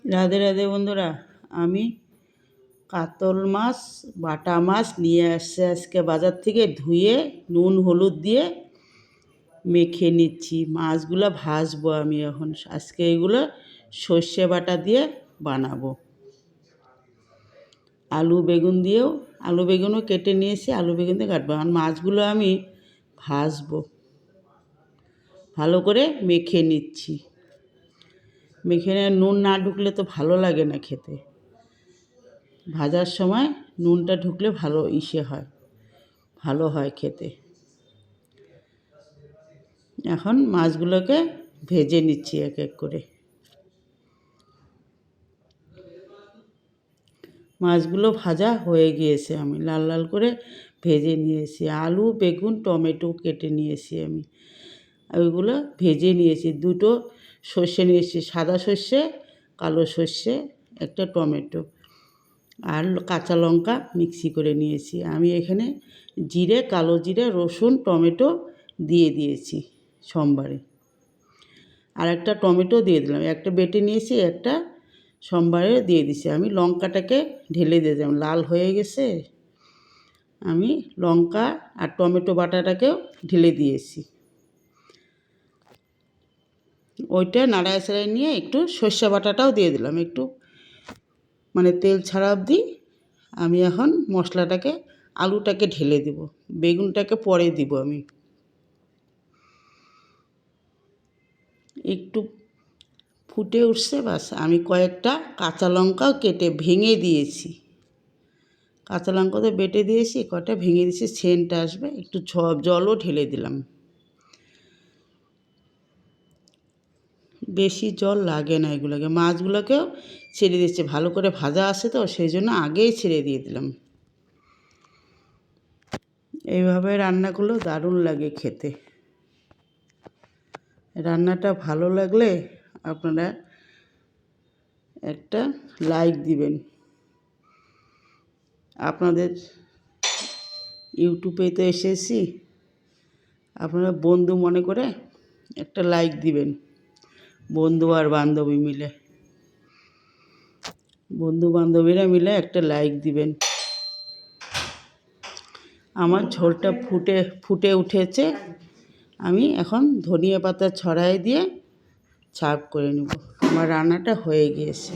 রাধে রাধে বন্ধুরা, আমি কাতল মাছ বাটা মাছ নিয়ে আসছে আজকে বাজার থেকে, ধুয়ে নুন হলুদ দিয়ে মেখে নিচ্ছি। মাছগুলো ভাজবো আমি এখন। আজকে এগুলো সর্ষে বাটা দিয়ে বানাবো। আলু বেগুনও কেটে নিয়েছি, আলু বেগুন দিয়ে কাটবো। আর মাছগুলো আমি ভাজবো, ভালো করে মেখে নিচ্ছি। মেখে নুন না ঢুকলে তো ভালো লাগে না খেতে। ভাজার সময় নুনটা ঢুকলে ভালো হয় খেতে। এখন মাছগুলোকে ভেজে নিচ্ছি এক এক করে। মাছগুলো ভাজা হয়ে গিয়েছে, আমি লাল লাল করে ভেজে নিয়েছি। আলু বেগুন টমেটো কেটে নিয়েছি আমি, ওইগুলো ভেজে নিয়েছি। দুটো সর্ষে নিয়েছি, সাদা সর্ষে কালো সর্ষে, একটা টমেটো আর কাঁচা লঙ্কা মিক্সি করে নিয়েছি। আমি এখানে জিরে, কালো জিরে, রসুন, টমেটো দিয়ে দিয়েছি সোমবারে। আর একটা টমেটো দিয়ে দিলাম, একটা বেটে নিয়েছি, একটা সোমবারে দিয়ে দিয়েছি। আমি লঙ্কাটাকে ঢেলে দিয়ে দিলাম, লাল হয়ে গেছে। আমি লঙ্কা আর টমেটো বাটাটাকেও ঢেলে দিয়েছি। ওইটা নাড়ায় ছাড়াই নিয়ে একটু সর্ষে বাটাটাও দিয়ে দিলাম, একটু তেল ছাড়া অবধি। আমি এখন মশলাটাকে, আলুটাকে ঢেলে দেব, বেগুনটাকে পরে দিব। আমি একটু ফুটে উঠছে, বাস আমি কয়েকটা কাঁচা লঙ্কাও কেটে ভেঙে দিয়েছি। কাঁচা লঙ্কা তো বেটে দিয়েছি, কটা ভেঙে দিয়েছি, সেন্ট আসবে। একটু জলও ঢেলে দিলাম, বেশি জল লাগে না এগুলোকে। মাছগুলোকেও ছেড়ে দিচ্ছে, ভালো করে ভাজা আছে তো, সেই জন্য আগেই ছেড়ে দিয়ে দিলাম। এইভাবে রান্না করলেও দারুণ লাগে খেতে। রান্নাটা ভালো লাগলে আপনারা একটা লাইক দিবেন। আপনাদের ইউটিউবে তো এসেছি, আপনারা বন্ধু মনে করে একটা লাইক দিবেন। বন্ধু আর বান্ধবী মিলে, বন্ধু বান্ধবীরা মিলে একটা লাইক দিবেন। আমার ঝোলটা ফুটে উঠেছে। আমি এখন ধনিয়া পাতা ছড়াই দিয়ে সার্ভ করে নেব। আমার রান্নাটা হয়ে গিয়েছে।